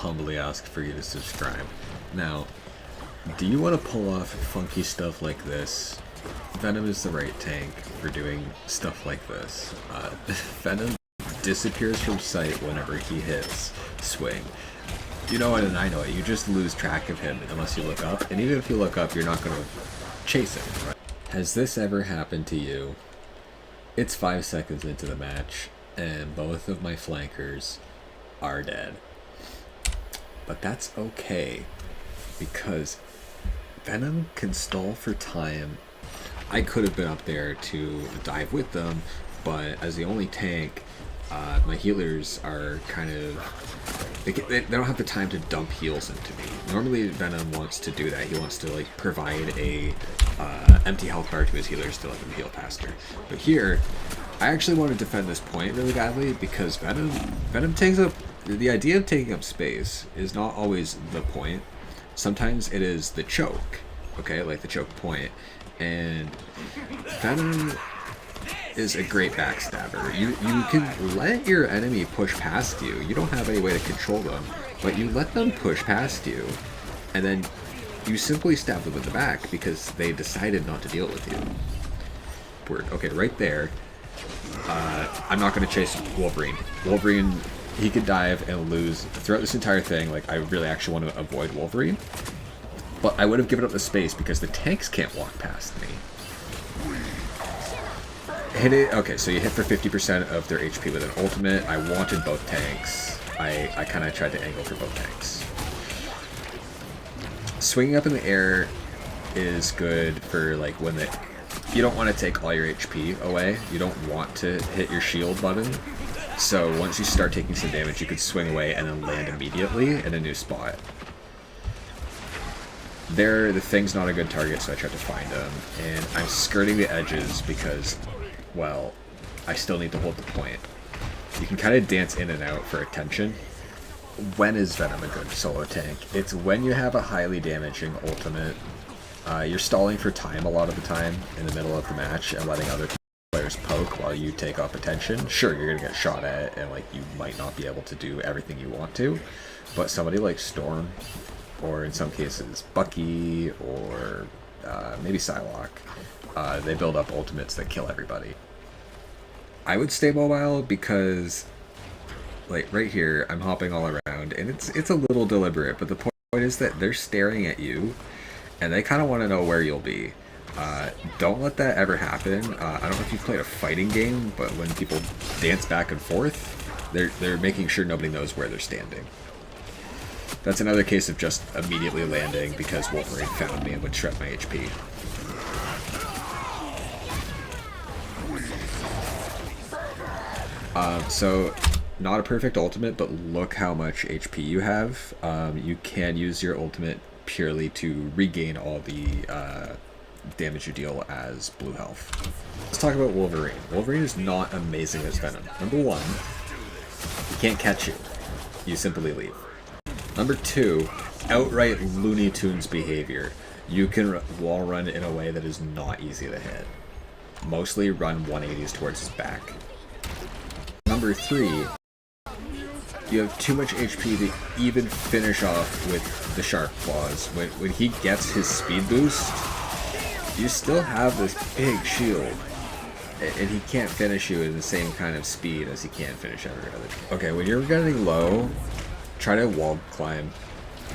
humbly ask for you to subscribe. Now, do you want to pull off funky stuff like this? Venom is the right tank for doing stuff like this. Venom disappears from sight whenever he hits swing. You know it and I know it. You just lose track of him unless you look up. And even if you look up, you're not going to chase him, right? Has this ever happened to you? It's 5 seconds into the match, and both of my flankers are dead. But that's okay, because Venom can stall for time. I could have been up there to dive with them, but as the only tank, my healers are kind of... They don't have the time to dump heals into me. Normally Venom wants to do that. He wants to like provide a empty health bar to his healers to let them heal faster. But here, I actually want to defend this point really badly because Venom takes up... The idea of taking up space is not always the point. Sometimes it is the choke, okay? Like the choke point. And Venom is a great backstabber. You can let your enemy push past you. You don't have any way to control them, but you let them push past you, and then you simply stab them in the back because they decided not to deal with you. Word. Okay, right there. I'm not going to chase Wolverine. Wolverine, he could dive and lose throughout this entire thing. Like, I really actually want to avoid Wolverine, but I would have given up the space because the tanks can't walk past me. Hit it. Okay, so you hit for 50% of their HP with an ultimate. I wanted both tanks. I kind of tried to angle for both tanks. Swinging up in the air is good for like when you don't want to take all your HP away. You don't want to hit your shield button. So once you start taking some damage, you could swing away and then land immediately in a new spot. There, the thing's not a good target, so I tried to find him, and I'm skirting the edges because, well, I still need to hold the point. You can kind of dance in and out for attention. When is Venom a good solo tank? It's when you have a highly damaging ultimate. You're stalling for time a lot of the time in the middle of the match and letting other players poke while you take up attention. Sure, you're going to get shot at, and like you might not be able to do everything you want to, but somebody like Storm, or in some cases Bucky, or maybe Psylocke, they build up ultimates that kill everybody. I would stay mobile because, like right here, I'm hopping all around, and it's a little deliberate, but the point is that they're staring at you, and they kind of want to know where you'll be. Don't let that ever happen. I don't know if you've played a fighting game, but when people dance back and forth, they're making sure nobody knows where they're standing. That's another case of just immediately landing because Wolverine found me and would shred my HP. So, not a perfect ultimate, but look how much HP you have. You can use your ultimate purely to regain all the damage you deal as blue health. Let's talk about Wolverine. Wolverine is not amazing as Venom. Number one, he can't catch you. You simply leave. Number two, outright Looney Tunes behavior. You can wall run in a way that is not easy to hit. Mostly run 180s towards his back. Number three, you have too much HP to even finish off with the Shark Claws. When he gets his speed boost, you still have this big shield, and he can't finish you in the same kind of speed as he can finish every other. Okay, when you're getting low, try to wall climb.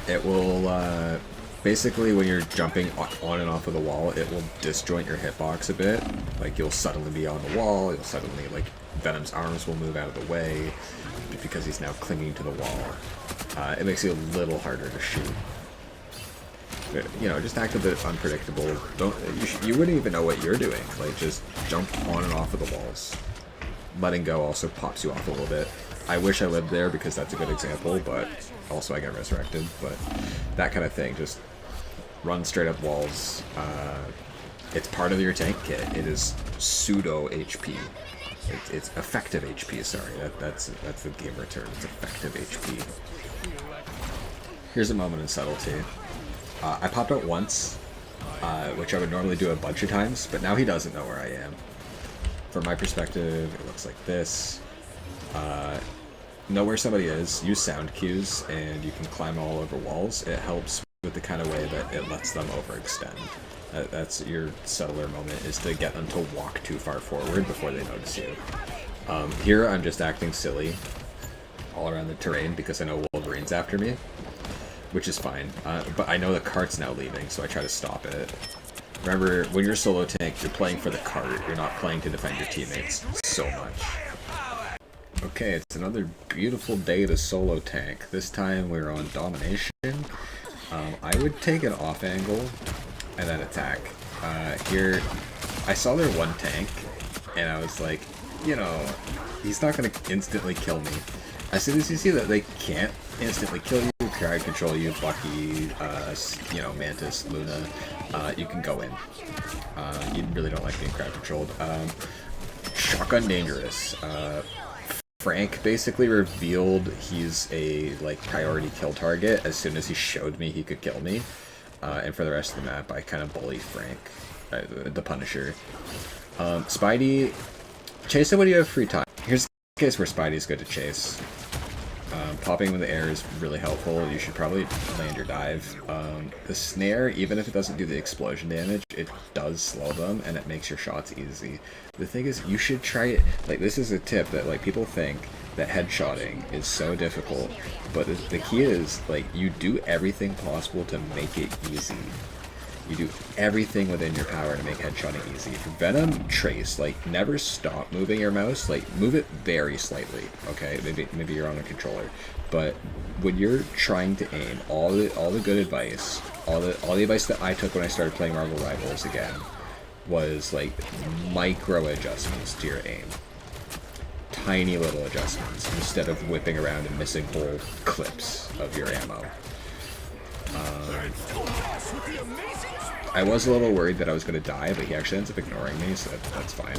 It will, basically when you're jumping on and off of the wall, it will disjoint your hitbox a bit. Like, you'll suddenly be on the wall, you'll suddenly, like, Venom's arms will move out of the way because he's now clinging to the wall. It makes you a little harder to shoot. But, you know, just act a bit unpredictable. You wouldn't even know what you're doing. Like, just jump on and off of the walls. Letting go also pops you off a little bit. I wish I lived there because that's a good example, but also I get resurrected. But that kind of thing, just run straight up walls. It's part of your tank kit. It is pseudo HP. It's effective HP. Sorry, that's the gamer term. It's effective HP. Here's a moment in subtlety. I popped out once, which I would normally do a bunch of times, but now he doesn't know where I am. From my perspective, it looks like this. know where somebody is, use sound cues, and you can climb all over walls. It helps with the kind of way that it lets them overextend. That's your subtler moment, is to get them to walk too far forward before they notice you. Here I'm just acting silly all around the terrain because I know Wolverine's after me, which is fine. But I know the cart's now leaving, so I try to stop it. Remember, when you're solo tank, you're playing for the cart. You're not playing to defend your teammates so much. Okay, it's another beautiful day to solo tank. This time we're on domination. I would take an off angle and then attack. Here, I saw their one tank, and I was like, you know, he's not going to instantly kill me. As soon as you see that they can't instantly kill you, crowd control you, Bucky, you know, Mantis, Luna, you can go in. You really don't like being crowd controlled. Shotgun dangerous. Frank basically revealed he's a like priority kill target as soon as he showed me he could kill me. And for the rest of the map, I kind of bully Frank, the Punisher. Spidey, chase it when you have free time. Here's a case where Spidey's good to chase. Popping in the air is really helpful. You should probably land your dive. The snare, even if it doesn't do the explosion damage, it does slow them, and it makes your shots easy. The thing is, you should try it. Like, this is a tip that, like, people think that headshotting is so difficult, but the key is, like, you do everything possible to make it easy. You do everything within your power to make headshotting easy. For Venom, trace. Like, never stop moving your mouse. Like, move it very slightly, okay? Maybe you're on a controller. But when you're trying to aim, all the good advice, all the advice that I took when I started playing Marvel Rivals again, was, like, micro adjustments to your aim. Tiny little adjustments, instead of whipping around and missing whole clips of your ammo. I was a little worried that I was going to die, but he actually ends up ignoring me, so that's fine.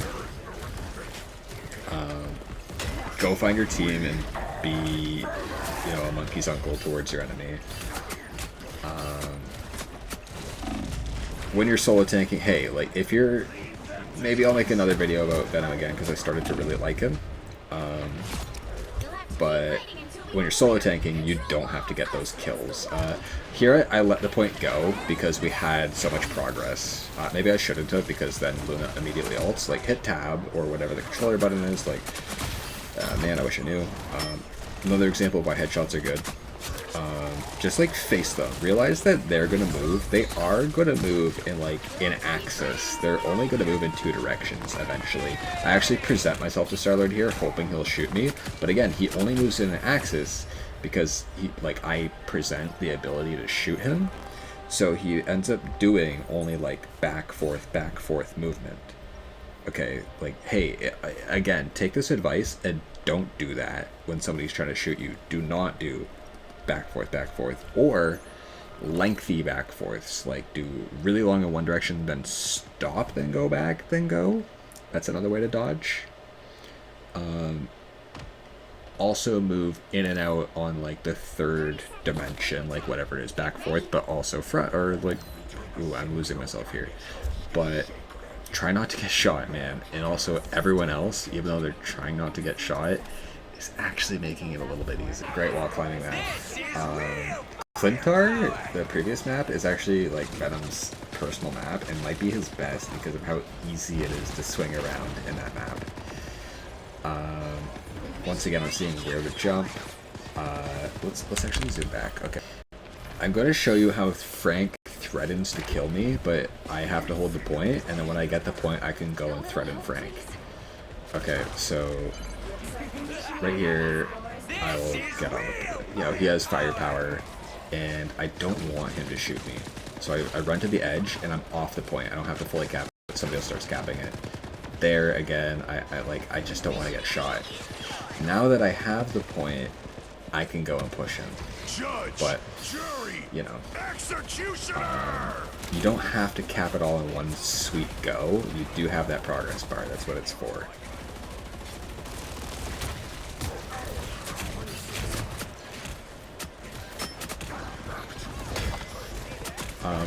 Go find your team and be, you know, a monkey's uncle towards your enemy. When you're solo tanking, hey, like, if you're... Maybe I'll make another video about Venom again, because I started to really like him. But when you're solo tanking, you don't have to get those kills. Here I let the point go because we had so much progress. Maybe I shouldn't have, because then Luna immediately ults. Like, hit tab or whatever the controller button is. Like, man, I wish I knew. Another example of why headshots are good. Just like face them. Realize that they're gonna move. They are gonna move in like an axis. They're only gonna move in two directions eventually. I actually present myself to Star-Lord here, hoping he'll shoot me. But again, he only moves in an axis because I present the ability to shoot him. So he ends up doing only like back forth movement. Okay, like, hey, again, take this advice and don't do that when somebody's trying to shoot you. Do not do back forth, or lengthy back forths. Like, do really long in one direction, then stop, then go back, then go. That's another way to dodge. Also move in and out on like the third dimension, like whatever it is, back forth, but also front, or like, ooh, I'm losing myself here. But try not to get shot, man. And also everyone else, even though they're trying not to get shot, is actually making it a little bit easy. Great wall climbing map. Clintar, the previous map, is actually like Venom's personal map and might be his best because of how easy it is to swing around in that map. Once again, I'm seeing where to jump. Let's actually zoom back. Okay. I'm going to show you how Frank threatens to kill me, but I have to hold the point, and then when I get the point, I can go and threaten Frank. Okay, so right here, I will get on the point. You know, he has firepower, and I don't want him to shoot me. So I run to the edge, and I'm off the point. I don't have to fully cap it. Somebody else starts capping it. There, again, I just don't want to get shot. Now that I have the point, I can go and push him. But, you know, you don't have to cap it all in one sweet go. You do have that progress bar. That's what it's for.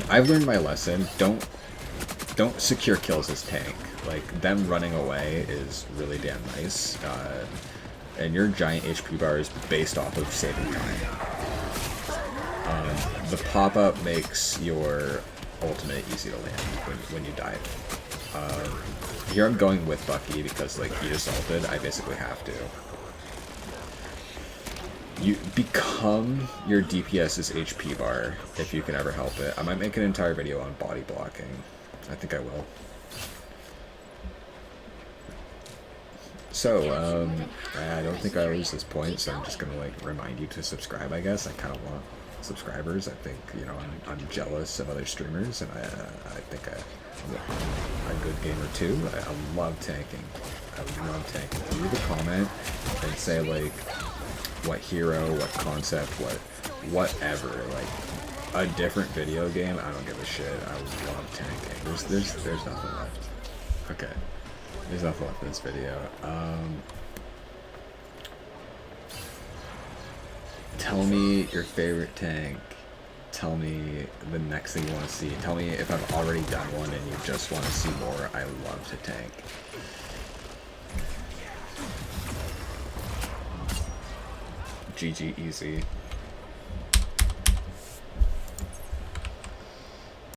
I've learned my lesson. Don't secure kills as tank. Like, them running away is really damn nice. and your giant HP bar is based off of saving time. The pop-up makes your ultimate easy to land when you die. Here I'm going with Bucky because like he just ulted, I basically have to. You become your DPS's HP bar if you can ever help it. I might make an entire video on body blocking. I think I will. So, I don't think I lose this point, so I'm just gonna like remind you to subscribe, I guess. I kind of want subscribers. I think, you know, I'm jealous of other streamers, and I think I'm a good gamer too. I love tanking. I love tanking. Leave a comment and say like what hero, what concept, whatever, like a different video game. I don't give a shit. I love tanking. There's nothing left. Okay. There's nothing left in this video. Tell me your favorite tank. Tell me the next thing you want to see. Tell me if I've already done one and you just want to see more. I love to tank. GG easy.